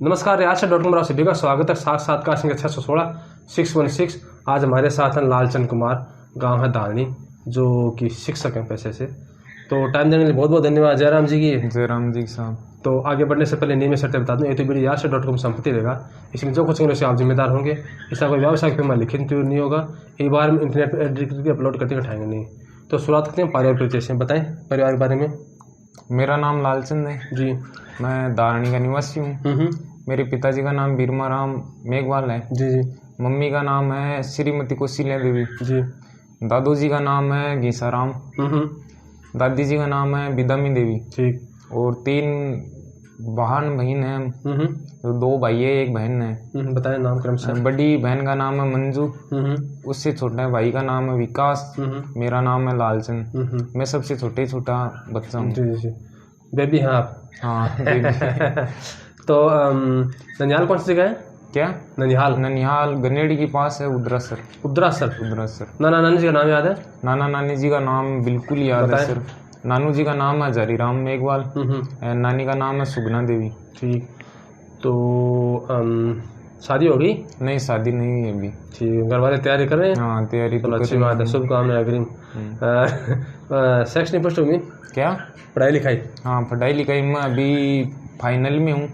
नमस्कार, रियासत .com सभी का स्वागत है। साक्षात्कार संख्या 616 616। आज हमारे साथ हैं लालचंद कुमार, गांव है दालनी, जो कि शिक्षक हैं पैसे से। तो टाइम देने के लिए बहुत बहुत धन्यवाद जयराम जी की। जयराम जी साहब। तो आगे बढ़ने से पहले नियम शर्तें बता दूं। ये तो वीडियो रियासत .com संपत्ति रहेगा, इसमें जो कुछ होंगे उससे आप जिम्मेदार होंगे। इसका कोई व्यावसायिक फीमा लिखित नहीं होगा। एक बार में इंटरनेट पर एडिट करके अपलोड करते उठाएंगे नहीं। तो शुरुआत करते हैं पारिवारिक परिचय से। बताएं परिवार के बारे में। मेरा नाम लालचंद है जी। मैं दारणी का निवासी हूँ। मेरे पिताजी का नाम बीरमा राम मेघवाल है। जी जी। मम्मी का नाम है श्रीमती कौशल्या देवी जी। दादू जी का नाम है घीसाराम। दादी जी का नाम है बिदामी देवी। ठीक। और 3 बहन बहन है, तो 2 भाई है 1 बहन है। बताएं नाम क्रम से। बड़ी बहन का नाम है मंजू, उससे छोटा भाई का नाम है विकास, मेरा नाम है लालचंद। मैं सबसे छोटा बच्चा हूँ। जी जी। बेबी हैं आप? हाँ बेबी। तो ननिहाल कौन सी जगह है? क्या? ननिहाल गनेड़ी के पास है, उदरासर। नाना नानी जी का नाम याद है? नाना नानी जी का नाम बिल्कुल याद है सर। नानू जी का नाम है हजारीराम मेघवाल, नानी का नाम है सुगना देवी। ठीक। तो शादी हो गई? नहीं, शादी नहीं हुई अभी। ठीक। घर वाले तैयारी कर रहे हैं? हाँ तैयारी तो अच्छी बात है, शुभकामनाएं अग्रिम। सेक्स नहीं पुष्ट होगी क्या? पढ़ाई लिखाई? हाँ पढ़ाई लिखाई मैं अभी फाइनल में हूँ।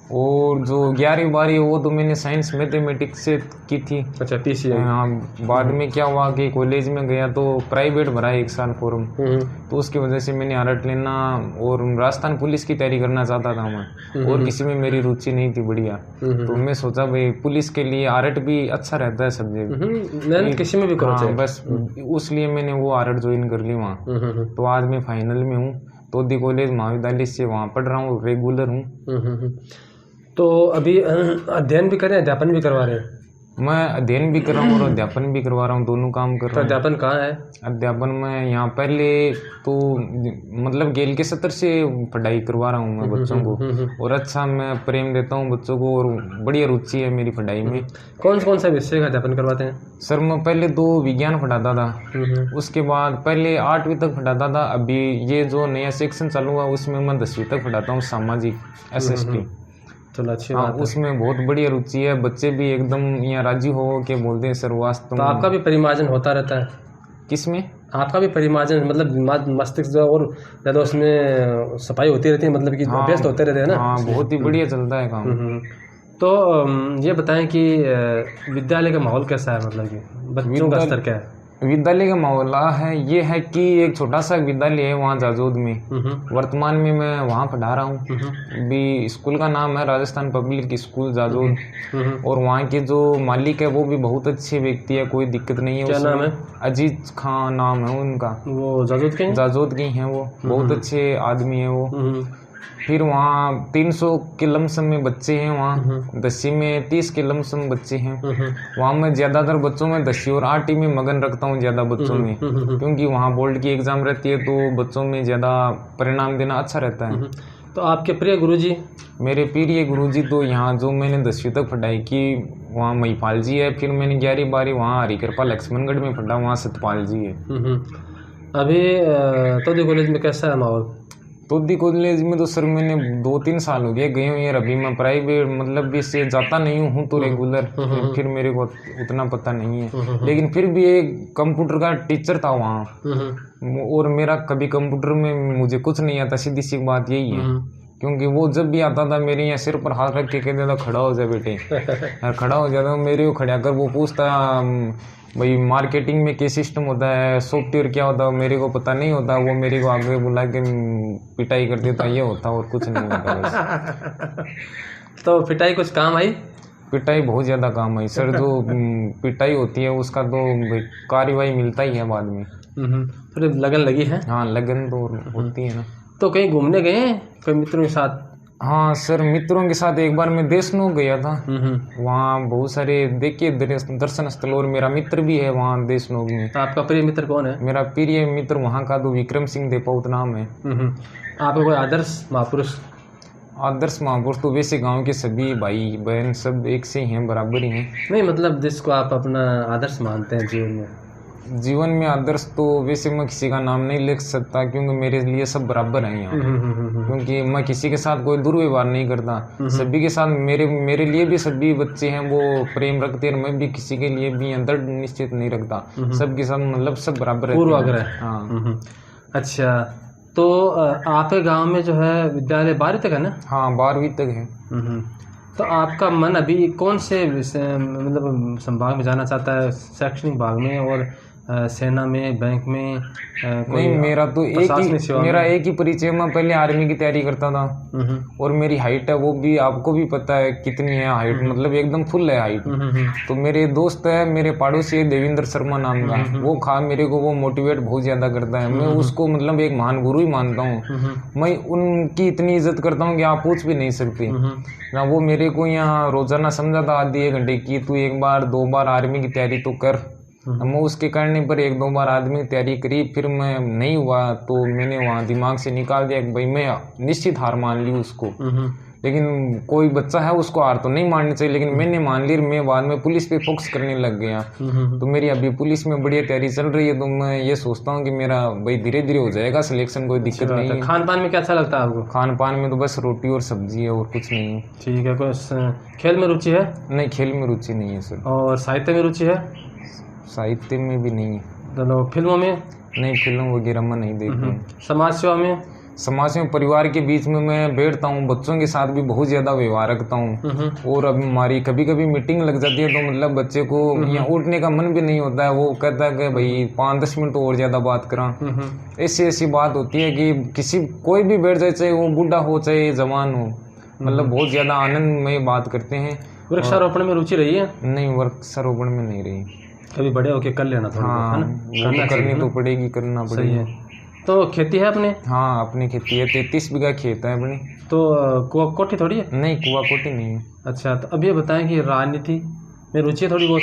और जो 11वीं 12वीं वो तो मैंने साइंस मैथमेटिक्स से की थी। अच्छा PCI। हाँ बाद में क्या हुआ कि कॉलेज में गया तो प्राइवेट भरा 1 साल फॉर्म, तो उसकी वजह से मैंने आरट लेना और राजस्थान पुलिस की तैयारी करना चाहता था मैं, और किसी में मेरी रुचि नहीं थी बढ़िया। तो मैं सोचा भाई पुलिस के लिए आरट भी अच्छा रहता है सब्जेक्ट, किसी में भी करो। हाँ बस उसलिए मैंने वो आरट ज्वाइन कर ली वहाँ। तो आज मैं फाइनल में हूँ, तोदी कॉलेज महाविद्यालय से वहाँ पढ़ रहा हूँ, रेगुलर हूँ। तो अभी अध्ययन भी कर रहे हैं, अध्यापन भी करवा रहे हैं? मैं अध्ययन भी कर रहा हूँ और अध्यापन भी करवा रहा हूँ, दोनों काम कर रहा हूँ। अध्यापन कहाँ है? अध्यापन में यहाँ पहले तो मतलब गेल के सत्र से पढ़ाई करवा रहा हूँ मैं बच्चों को, और अच्छा मैं प्रेम देता हूँ बच्चों को और बढ़िया रुचि है मेरी पढ़ाई में। कौन सा विषय का अध्यापन करवाते हैं? सर मैं पहले 2 विज्ञान पढ़ाता था, उसके बाद पहले 8वीं तक पढ़ाता था। अभी ये जो नया सेक्शन चालू हुआ उसमें मैं 10वीं तक पढ़ाता हूँ, सामाजिक SST। चलो अच्छी हाँ बात है। उसमें बहुत बढ़िया रुचि है, बच्चे भी एकदम यहाँ राजी हो के बोलते हैं सर वास्तव में। तो आपका भी परिमार्जन होता रहता है? किसमें? आपका भी परिमार्जन मतलब मस्तिष्क जो और ज़्यादा उसमें सफाई होती रहती है, मतलब कि अभ्यस्त होते रहते हैं ना? हाँ बहुत ही बढ़िया चलता है काम। तो ये बताएं कि विद्यालय का माहौल कैसा है, मतलब कि बच्चों का स्तर क्या है? विद्यालय का माहौल ये है कि एक छोटा सा विद्यालय है वहाँ जाजोद में। वर्तमान में मैं वहाँ पढ़ा रहा हूँ। अभी स्कूल का नाम है राजस्थान पब्लिक स्कूल जाजोद, और वहाँ के जो मालिक है वो भी बहुत अच्छे व्यक्ति है, कोई दिक्कत नहीं है। क्या नाम है? अजीज खान नाम है उनका। वो जाजोद के हैं वो, बहुत अच्छे आदमी है वो। फिर वहाँ 300 के लमसम में बच्चे हैं, वहाँ 10वीं में 30 के लमसम बच्चे हैं। वहाँ मैं ज़्यादातर बच्चों में 10वीं और 8वीं में मगन रखता हूँ ज़्यादा बच्चों में, क्योंकि वहाँ बोर्ड की एग्ज़ाम रहती है तो बच्चों में ज़्यादा परिणाम देना अच्छा रहता है। तो आपके प्रिय गुरुजी? मेरे प्रिय गुरुजी तो यहाँ जो मैंने 10वीं तक पढ़ाई की वहाँ महिपाल जी है। फिर मैंने 11वीं 12वीं वहाँ हरिकृपा लक्ष्मणगढ़ में पढ़ा, वहाँ सतपाल जी है। अभी तोदी कॉलेज में कैसा है माहौल? तोदी कॉलेज में तो सर मैंने 2-3 साल हो गए गए हुए यार। अभी मैं प्राइवेट मतलब भी से जाता नहीं हूँ तो रेगुलर, फिर मेरे को उतना पता नहीं है। लेकिन फिर भी एक कंप्यूटर का टीचर था वहाँ, और मेरा कभी कंप्यूटर में मुझे कुछ नहीं आता, सीधी सी बात यही है। क्योंकि वो जब भी आता था मेरे यहाँ सिर पर हाथ रख के कहता था खड़ा हो जाए बेटे, और खड़ा हो जाता मेरे को खड़ा कर वो पूछता भाई मार्केटिंग में क्या सिस्टम होता है, सॉफ्टवेयर क्या होता है, मेरे को पता नहीं होता। वो मेरे को आगे बुला के पिटाई कर देता, ये होता और कुछ नहीं होता बस। तो पिटाई कुछ काम आई? पिटाई बहुत ज़्यादा काम आई सर। जो पिटाई होती है उसका तो कार्रवाई मिलता ही है बाद में। फिर लगन लगी है? हाँ लगन तो होती है ना। तो कहीं घूमने गए कोई मित्रों के साथ? हाँ सर मित्रों के साथ एक बार मैं देशनोक गया था। वहाँ बहुत सारे देखिए दर्शन स्थल, और मेरा मित्र भी है वहाँ देशनोक में। तो आपका प्रिय मित्र कौन है? मेरा प्रिय मित्र वहाँ का तो विक्रम सिंह देपौत नाम है। आपका कोई आदर्श महापुरुष? आदर्श महापुरुष तो वैसे गांव के सभी भाई बहन सब एक से ही हैं, बराबर ही हैं। नहीं मतलब जिसको आप अपना आदर्श मानते हैं जीवन में? जीवन में आदर्श तो वैसे मैं किसी का नाम नहीं लिख सकता, क्योंकि मेरे लिए सब बराबर हैं यहाँ। क्योंकि मैं किसी के साथ कोई दुर्व्यवहार नहीं करता, सभी के साथ मेरे लिए भी सभी बच्चे हैं वो प्रेम रखते हैं, मैं भी किसी के लिए भी अंदर निश्चित नहीं रखता, सबके साथ मतलब सब बराबर पूर्वाग्रह है। हाँ। अच्छा, तो आपके गांव में जो है विद्यालय 12वीं तक है ना? हाँ, 12वीं तक है। तो आपका मन अभी कौन से मतलब संभाग में जाना चाहता है? शैक्षणिक भाग में और सेना में, बैंक में? नहीं, मेरा तो एक ही परिचय, मैं पहले आर्मी की तैयारी करता था। और मेरी हाइट है वो भी आपको भी पता है कितनी है हाइट, मतलब एकदम फुल है हाइट। तो मेरे दोस्त है, मेरे पड़ोसी है देवेंद्र शर्मा नाम का, वो मेरे को वो मोटिवेट बहुत ज्यादा करता है। मैं उसको मतलब एक महान गुरु ही मानता हूँ। मैं उनकी इतनी इज्जत करता हूँ कि आप पूछ भी नहीं सकते ना। वो मेरे को यहाँ रोजाना समझाता आधी 1 घंटे की, तू 1 बार 2 बार आर्मी की तैयारी तो कर। मैं उसके करने पर 1-2 बार आदमी की तैयारी करी, फिर मैं नहीं हुआ तो मैंने वहाँ दिमाग से निकाल दिया कि भाई मैं निश्चित हार मान ली उसको। लेकिन कोई बच्चा है उसको हार तो नहीं माननी चाहिए, लेकिन मैंने मान ली। मैं बाद में पुलिस पे फोकस करने लग गया। तो मेरी अभी पुलिस में बढ़िया तैयारी चल रही है, तो मैं ये सोचता हूँ कि मेरा भाई धीरे धीरे हो जाएगा सिलेक्शन, कोई दिक्कत नहीं है। खान पान में क्या अच्छा लगता है आपको? खान पान में तो बस रोटी और सब्जी है और कुछ नहीं है। ठीक है। कोई खेल में रुचि है? नहीं, खेल में रुचि नहीं है सर। और साहित्य में रुचि है? साहित्य में भी नहीं है। तो फिल्मों में? नहीं, फिल्म वगैरह में नहीं देखते। समाज सेवा में? समाज में परिवार के बीच में मैं बैठता हूँ, बच्चों के साथ भी बहुत ज्यादा व्यवहार रखता हूँ। और अब हमारी कभी कभी मीटिंग लग जाती है तो मतलब बच्चे को यहाँ उठने का मन भी नहीं होता है, वो कहता है कि भाई 5-10 मिनट और ज्यादा बात करा। ऐसी बात होती है कि कोई भी बैठ जाए, चाहे वो बूढ़ा हो चाहे जवान हो, मतलब बहुत ज्यादा आनंद में बात करते हैं। वृक्षारोपण में रुचि रही है? नहीं, वृक्षारोपण में नहीं रही। कभी बड़े होके कर लेना थोड़ा। हाँ, करनी तो पड़ेगी, करना पड़ेगा। तो खेती है अपने? हाँ, अपनी खेती है, 33 बीघा खेत है अपनी। तो कुआ कोठी थोड़ी है? नहीं, कुआ कोठी नहीं है। अच्छा, तो अब ये बताएं कि राजनीति में रुचि है थोड़ी बहुत?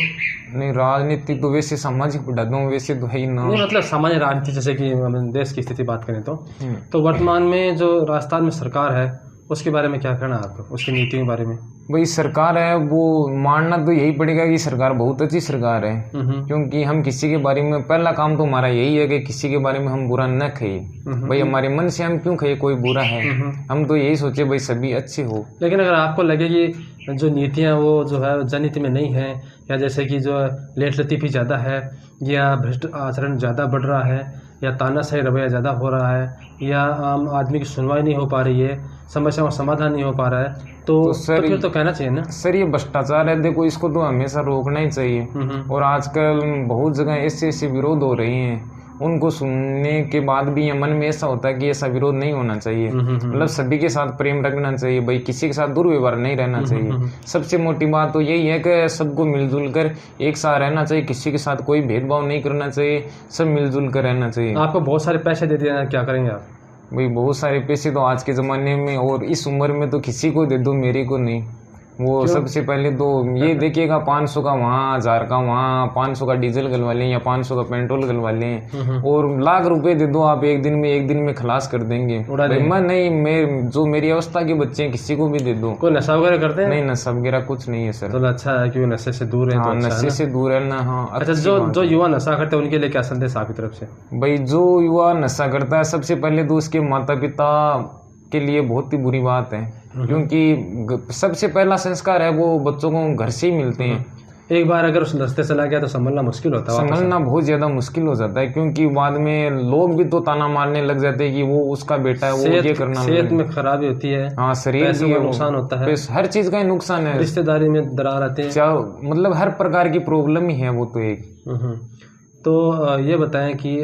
नहीं, राजनीति तो वैसे सामाजिक पढ़ा दूँ, वैसे तो है ही ना। नहीं, मतलब सामान्य राजनीति, जैसे कि देश की स्थिति बात करें तो वर्तमान में जो राजस्थान में सरकार है उसके बारे में क्या कहना है आपको, उसकी नीतियों के बारे में? भाई सरकार है वो मानना तो यही पड़ेगा कि सरकार बहुत अच्छी सरकार है। क्योंकि हम किसी के बारे में, पहला काम तो हमारा यही है कि किसी के बारे में हम बुरा न कहे। भाई हमारे मन से हम क्यों कहे कोई बुरा है, हम तो यही सोचे भाई सभी अच्छे हो। लेकिन अगर आपको लगे कि जो नीतियाँ वो जो है जनहित में नहीं है, या जैसे कि जो लेट लतीफ़ी ज़्यादा है, या भ्रष्ट आचरण ज़्यादा बढ़ रहा है, या तानाशाही रवैया ज़्यादा हो रहा है, या आम आदमी की सुनवाई नहीं हो पा रही है, समस्याओं का समाधान नहीं हो पा रहा है, तो सर फिर तो कहना चाहिए ना सर ये भ्रष्टाचार है, देखो इसको तो हमेशा रोकना ही चाहिए। और आजकल बहुत जगह ऐसे विरोध हो रहे हैं, उनको सुनने के बाद भी मन में ऐसा होता है कि ऐसा विरोध नहीं होना चाहिए। मतलब सभी के साथ प्रेम रखना चाहिए, भाई किसी के साथ दुर्व्यवहार नहीं रहना चाहिए। सबसे मोटी बात तो यही है कि सबको मिलजुल कर एक साथ रहना चाहिए, किसी के साथ कोई भेदभाव नहीं करना चाहिए, सब मिलजुल कर रहना चाहिए। आपको बहुत सारे पैसे दे दिए, क्या करेंगे आप? भाई बहुत सारे पैसे तो आज के ज़माने में और इस उम्र में तो किसी को दे दो, मेरे को नहीं। वो सबसे पहले तो ये देखिएगा 500 का वहाँ, 1000 का वहाँ, 500 का डीजल गलवा लें या 500 का पेट्रोल गलवा लें, और लाख रुपए दे दो आप, एक दिन में खलास कर देंगे। मैं नहीं, मैं मेरी अवस्था के बच्चे हैं किसी को भी दे दो। कोई नशा वगैरह करते हैं? नहीं, नशा वगैरह कुछ नहीं है सर। तो अच्छा है कि नशे से दूर है। हाँ, नशे से दूर है ना। हाँ, अच्छा, जो युवा नशा करते हैं उनके लिए क्या संदेश आपकी तरफ से? भाई जो युवा नशा करता है, सबसे पहले तो उसके माता पिता के लिए बहुत ही बुरी बात है, क्योंकि सबसे पहला संस्कार है वो बच्चों को घर से ही मिलते हैं। एक बार अगर उस रास्ते चला गया तो संभलना मुश्किल होता है, संभलना बहुत ज्यादा मुश्किल हो जाता है, क्योंकि बाद में लोग भी तो ताना मारने लग जाते हैं कि वो उसका बेटा है, वो ये करना। सेहत में खराबी होती है। हाँ, शरीर में नुकसान होता है, हर चीज का ही नुकसान है, रिश्तेदारी में दरार आते हैं, मतलब हर प्रकार की प्रॉब्लम ही है वो तो एक। तो ये बताएं कि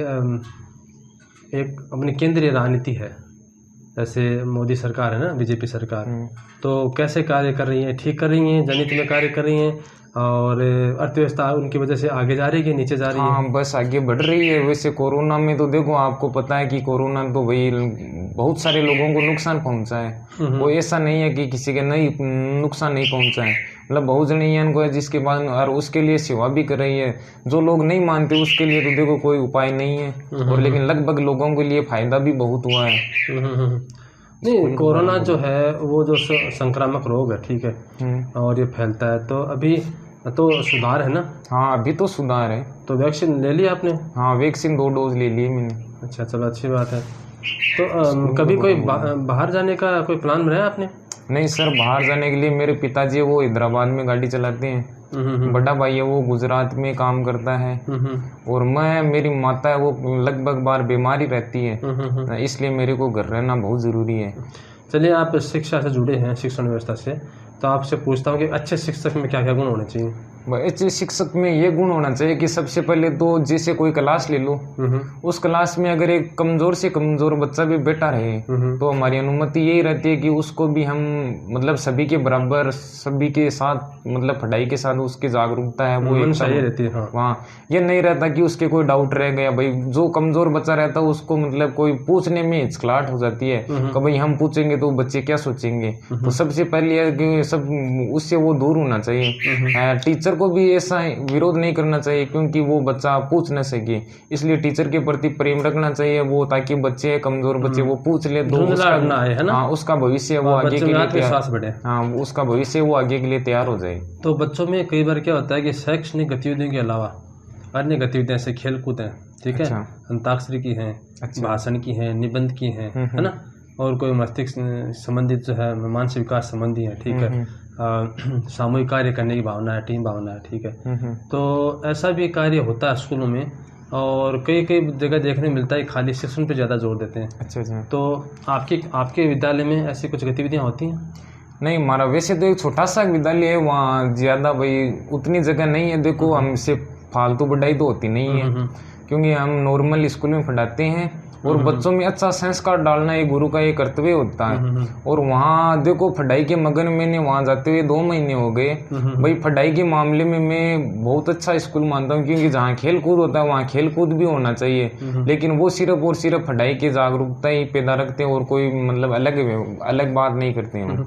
एक अपनी केंद्रीय राजनीति है, जैसे मोदी सरकार है ना, बीजेपी सरकार, तो कैसे कार्य कर रही है? ठीक कर रही हैं, जनहित में कार्य कर रही हैं, और अर्थव्यवस्था उनकी वजह से आगे जा रही है कि नीचे जा रही है? हाँ, बस आगे बढ़ रही है। वैसे कोरोना में तो देखो आपको पता है कि कोरोना तो भाई बहुत सारे लोगों को नुकसान पहुंचा है। वो ऐसा नहीं है कि किसी के नहीं नुकसान नहीं पहुंचा है, मतलब बहुत जने इनको है जिसके बाद और उसके लिए सेवा भी कर रही है। जो लोग नहीं मानते उसके लिए तो देखो कोई उपाय नहीं है, और लेकिन लगभग लोगों के लिए फायदा भी बहुत हुआ है। नहीं, कोरोना जो है वो जो संक्रामक रोग है, ठीक है, और ये फैलता है, तो अभी तो सुधार है ना? हाँ अभी तो सुधार है। तो वैक्सीन ले लिया आपने? हाँ वैक्सीन 2 डोज ले लिए मैंने। अच्छा चलो अच्छी बात है। तो कभी कोई बाहर जाने का कोई प्लान बनाया आपने? नहीं सर, बाहर जाने के लिए मेरे पिताजी है वो हैदराबाद में गाड़ी चलाते हैं, बड़ा भाई है वो गुजरात में काम करता है, और मेरी माता है वो लगभग बार बीमारी रहती है, इसलिए मेरे को घर रहना बहुत ज़रूरी है। चलिए, आप शिक्षा से जुड़े हैं, शिक्षण व्यवस्था से, तो आपसे पूछता हूँ कि अच्छे शिक्षक में क्या क्या गुण होने चाहिए? अच्छे शिक्षक में ये गुण होना चाहिए कि सबसे पहले तो जैसे कोई क्लास ले लो, उस क्लास में अगर एक कमज़ोर से कमज़ोर बच्चा भी बैठा रहे तो हमारी अनुमति यही रहती है कि उसको भी हम मतलब सभी के बराबर, सभी के साथ मतलब पढ़ाई के साथ उसकी जागरूकता है वो एक सही रहती है। हाँ। वहाँ ये नहीं रहता कि उसके कोई डाउट रह गया। भाई जो कमज़ोर बच्चा रहता है उसको मतलब कोई पूछने में हिचकिचाहट हो जाती है कि भाई हम पूछेंगे तो बच्चे क्या सोचेंगे। तो सबसे पहले है कि सब उससे वो दूर होना चाहिए। टीचर को भी ऐसा विरोध नहीं करना चाहिए क्योंकि वो बच्चा पूछ न सके, इसलिए टीचर के प्रति प्रेम रखना चाहिए वो, ताकि बच्चे कमजोर बच्चे वो पूछ ले तो उसका भविष्य वो आगे के लिए तैयार, हाँ उसका भविष्य वो आगे के लिए तैयार हो जाए। तो बच्चों में कई बार क्या होता है कि शैक्षणिक गतिविधियों के अलावा अन्य गतिविधियां जैसे खेल कूद है, ठीक है, अंताक्षरी की है, भाषण की है, निबंध की है ना, और कोई मस्तिष्क संबंधित जो है मानसिक विकास संबंधी है, ठीक है, सामूहिक कार्य करने की भावना है, टीम भावना है, ठीक है। तो ऐसा भी कार्य होता है स्कूलों में, और कई कई जगह देखने मिलता है खाली शिक्षण पे ज़्यादा जोर देते हैं। अच्छा। तो आपके विद्यालय में ऐसी कुछ गतिविधियाँ होती हैं? नहीं, हमारा वैसे तो एक छोटा सा विद्यालय है, वहाँ ज़्यादा भाई उतनी जगह नहीं है। देखो हमसे फालतू पढ़ाई तो होती नहीं है क्योंकि हम नॉर्मल स्कूल में पढ़ाते हैं, और बच्चों में अच्छा संस्कार डालना एक गुरु का एक कर्तव्य होता है। और वहाँ देखो पढ़ाई के मगन मैंने वहाँ जाते हुए 2 महीने हो गए। भाई पढ़ाई के मामले में मैं बहुत अच्छा स्कूल मानता हूँ, क्योंकि जहाँ खेल कूद होता है वहाँ खेल कूद भी होना चाहिए, लेकिन वो सिर्फ और सिर्फ पढ़ाई की जागरूकता ही पैदा रखते हैं और कोई मतलब अलग बात नहीं करते हैं।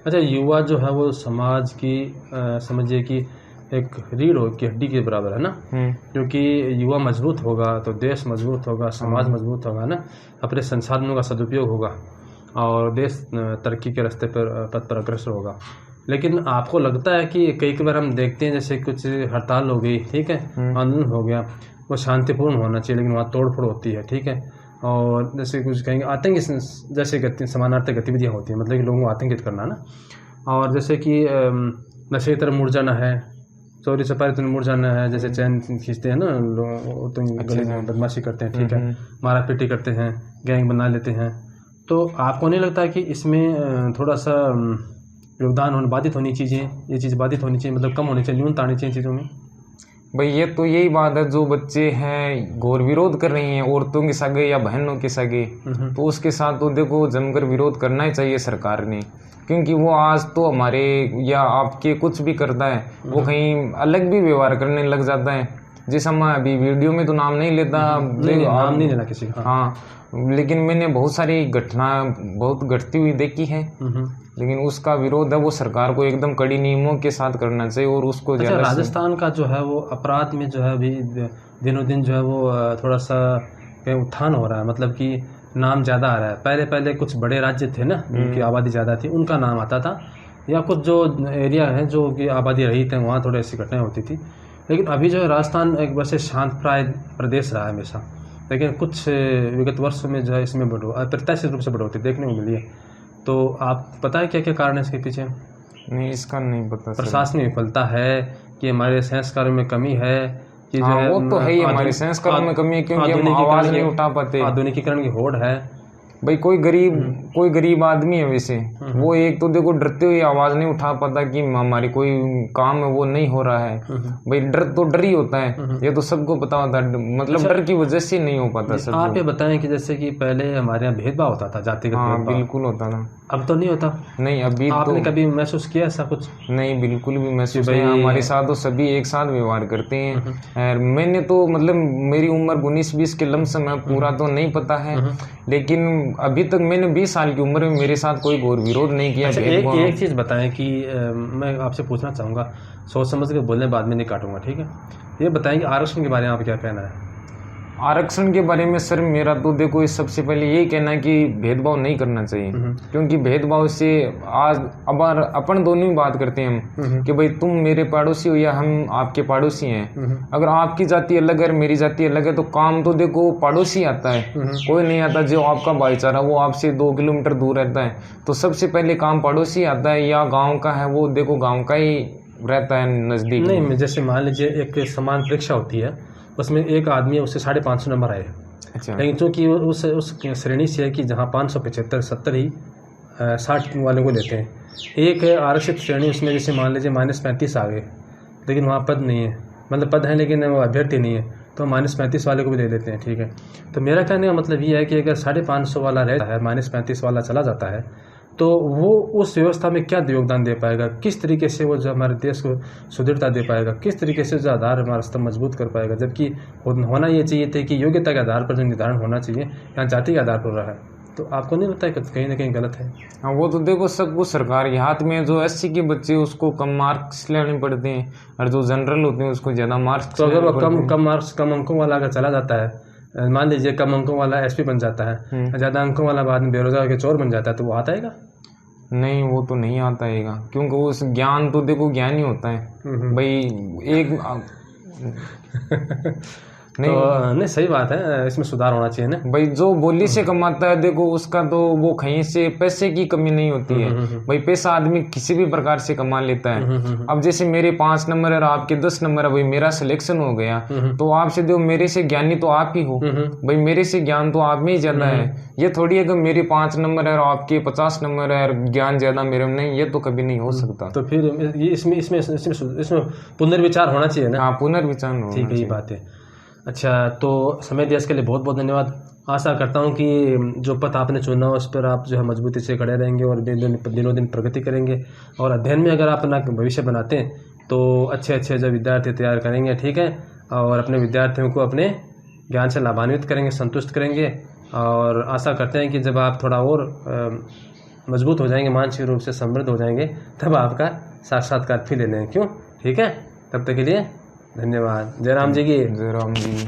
अच्छा, युवा जो है वो समाज की समझिए कि एक रीढ़ की हड्डी के बराबर है ना, क्योंकि युवा मजबूत होगा तो देश मजबूत होगा, समाज मजबूत होगा ना, अपने संसाधनों का सदुपयोग होगा और देश तरक्की के रास्ते पर पथ पर अग्रसर होगा। लेकिन आपको लगता है कि कई बार हम देखते हैं जैसे कुछ हड़ताल हो गई, ठीक है, आंदोलन हो गया, वो शांतिपूर्ण होना चाहिए लेकिन वहाँ तोड़ फोड़ होती है, ठीक है, और जैसे कुछ कहेंगे आतंक जैसे समानार्थक गतिविधियाँ होती हैं, मतलब कि लोगों को आतंकित करना ना, और जैसे कि नशे की तरफ मुड़ जाना है, चोरी चपारी तो मुड़ जाना है, जैसे चैन खींचते हैं ना लोग, तो गली में बदमाशी करते हैं, ठीक है, मारा पीटी करते हैं, गैंग बना लेते हैं। तो आपको नहीं लगता कि इसमें थोड़ा सा योगदान बाधित होनी चाहिए, ये चीज़ बाधित होनी चाहिए, मतलब कम होनी चाहिए, न्यूनता आनी चाहिए चीज़ों में? भाई ये तो यही बात है, जो बच्चे हैं घोर विरोध कर रही हैं औरतों के सगे या बहनों के सगे, तो उसके साथ तो देखो जमकर विरोध करना ही चाहिए सरकार ने, क्योंकि वो आज तो हमारे या आपके कुछ भी करता है वो कहीं अलग भी व्यवहार करने लग जाता है। जैसा मैं अभी वीडियो में तो नाम नहीं लेता, नाम नहीं लेना किसी का, हाँ, लेकिन मैंने बहुत सारी घटना बहुत घटती हुई देखी है, लेकिन उसका विरोध है वो सरकार को एकदम कड़ी नियमों के साथ करना चाहिए और उसको अच्छा, राजस्थान का जो है वो अपराध में जो है अभी दिनों दिन जो है वो थोड़ा सा उत्थान हो रहा है, मतलब कि नाम ज़्यादा आ रहा है। पहले कुछ बड़े राज्य थे ना जिनकी आबादी ज़्यादा थी, उनका नाम आता था, या कुछ जो एरिया है जो कि आबादी रही थे वहाँ थोड़ी ऐसी घटनाएं होती थी। लेकिन अभी जो है राजस्थान एक वैसे शांत प्राय प्रदेश रहा है हमेशा, लेकिन कुछ विगत वर्षों में जो है इसमें अप्रत्याशित रूप से बढ़ोतरी देखने को मिली है। तो आप पता है क्या क्या कारण है इसके पीछे? नहीं, इसका नहीं पता। प्रशासनिक विफलता है कि हमारे संस्कारों में कमी है कि हाँ, वो तो है ही, हमारे संस्कारों में कमी है क्योंकि हम आवाज नहीं उठा पाते, आधुनिकीकरण की होड़ है। भाई कोई गरीब आदमी है वैसे, वो एक तो देखो डरते हुए आवाज नहीं उठा पाता कि हमारी कोई काम है वो नहीं हो रहा है। भाई डर ही होता है, ये तो सबको पता होता है, मतलब डर की वजह से नहीं हो पाता सब। आप ये बताएं कि जैसे कि पहले हमारे यहाँ भेदभाव होता था, जातिगत भेदभाव, बिल्कुल होता था, अब तो नहीं होता। नहीं, अभी आपने कभी महसूस किया ऐसा कुछ? नहीं, बिल्कुल भी महसूस नहीं। हमारे साथ तो सभी एक साथ व्यवहार करते हैं। मैंने तो मतलब मेरी उम्र 19-20 के लमसम है, पूरा तो नहीं पता है, लेकिन अभी तक मैंने 20 साल की उम्र में मेरे साथ कोई घोर विरोध नहीं किया। अच्छा, एक चीज़ बताएं कि मैं आपसे पूछना चाहूँगा, सोच समझ के बोलने बाद में नहीं काटूंगा, ठीक है? ये बताएं कि आरक्षण के बारे में आप क्या कहना है? आरक्षण के बारे में सर मेरा तो देखो इस सबसे पहले यही कहना है कि भेदभाव नहीं करना चाहिए, क्योंकि भेदभाव से आज अब अपन दोनों ही बात करते हैं हम कि भाई तुम मेरे पड़ोसी हो या हम आपके पड़ोसी हैं। अगर आपकी जाति अलग है मेरी जाति अलग है तो काम तो देखो पड़ोसी आता है, कोई नहीं आता। जो आपका भाईचारा वो आपसे 2 किलोमीटर दूर रहता है तो सबसे पहले काम पड़ोसी आता है, या गाँव का है वो देखो गाँव का ही रहता है नज़दीक। नहीं, जैसे मान लीजिए एक समान परीक्षा होती है, उसमें एक आदमी है उससे 550 नंबर आए। अच्छा। लेकिन चूँकि उस श्रेणी से है कि जहाँ 575 70 ही 60 वालों को लेते हैं। एक है आरक्षित श्रेणी, उसमें जैसे मान लीजिए -35 आ गए, लेकिन वहाँ पद नहीं है, मतलब पद है लेकिन वो अभ्यर्थी नहीं है, तो -35 वाले को भी ले लेते हैं। ठीक है, तो मेरा कहने का मतलब ये है कि अगर 550 वाला रहता है, -35 वाला चला जाता है, तो वो उस व्यवस्था में क्या योगदान दे पाएगा, किस तरीके से वो जो हमारे देश को सुदृढ़ता दे पाएगा, किस तरीके से जो आधार हमारा स्तंभ मजबूत कर पाएगा। जबकि होना ये चाहिए थे कि योग्यता के आधार पर जो निर्धारण होना चाहिए, यहाँ जाति के आधार पर रहा है। तो आपको नहीं लगता है कि कहीं ना कहीं गलत है? हाँ, वो तो देखो सब कुछ सरकार के हाथ में। जो 80 के बच्चे उसको कम मार्क्स लेने पड़ते हैं और जो जनरल होते हैं उसको ज़्यादा मार्क्स। तो अगर वो कम मार्क्स कम अंकों वाला अगर चला जाता है, मान लीजिए कम अंकों वाला एसपी बन जाता है, ज़्यादा अंकों वाला बाद में बेरोजगार के चोर बन जाता है, तो वो आता है? नहीं, वो तो नहीं आता है, क्योंकि उस ज्ञान तो देखो ज्ञान ही होता है भाई। एक नहीं तो, नहीं सही बात है, इसमें सुधार होना चाहिए ना भाई। जो बोली से कमाता है देखो उसका तो वो कहीं से पैसे की कमी नहीं होती है भाई। पैसा आदमी किसी भी प्रकार से कमा लेता है। अब जैसे मेरे 5 नंबर है और आपके 10 नंबर है भाई, मेरा सिलेक्शन हो गया तो आपसे जो मेरे से ज्ञानी तो आप ही हो भाई, मेरे से ज्ञान तो आप में ही ज्यादा है। ये थोड़ी है कि मेरे 5 नंबर है और आपके 50 नंबर है और ज्ञान ज्यादा मेरे में नहीं, ये तो कभी नहीं हो सकता। तो फिर ये इसमें पुनर्विचार होना चाहिए ना। हाँ, पुनर्विचार होना ठीक है, ये बात है। अच्छा, तो समय दिया इसके लिए बहुत बहुत धन्यवाद। आशा करता हूँ कि जो पथ आपने चुना उस पर आप जो है मजबूती से खड़े रहेंगे और दिनों दिन प्रगति करेंगे। और अध्ययन में अगर आप अपना भविष्य बनाते हैं तो अच्छे जो विद्यार्थी तैयार करेंगे, ठीक है, और अपने विद्यार्थियों को अपने ज्ञान से लाभान्वित करेंगे, संतुष्ट करेंगे। और आशा करते हैं कि जब आप थोड़ा और मजबूत हो जाएंगे, मानसिक रूप से समृद्ध हो जाएंगे, तब आपका साक्षात्कार फिर ले लें। क्यों? ठीक है, तब तक के लिए धन्यवाद। जय राम जी की। जय राम जी।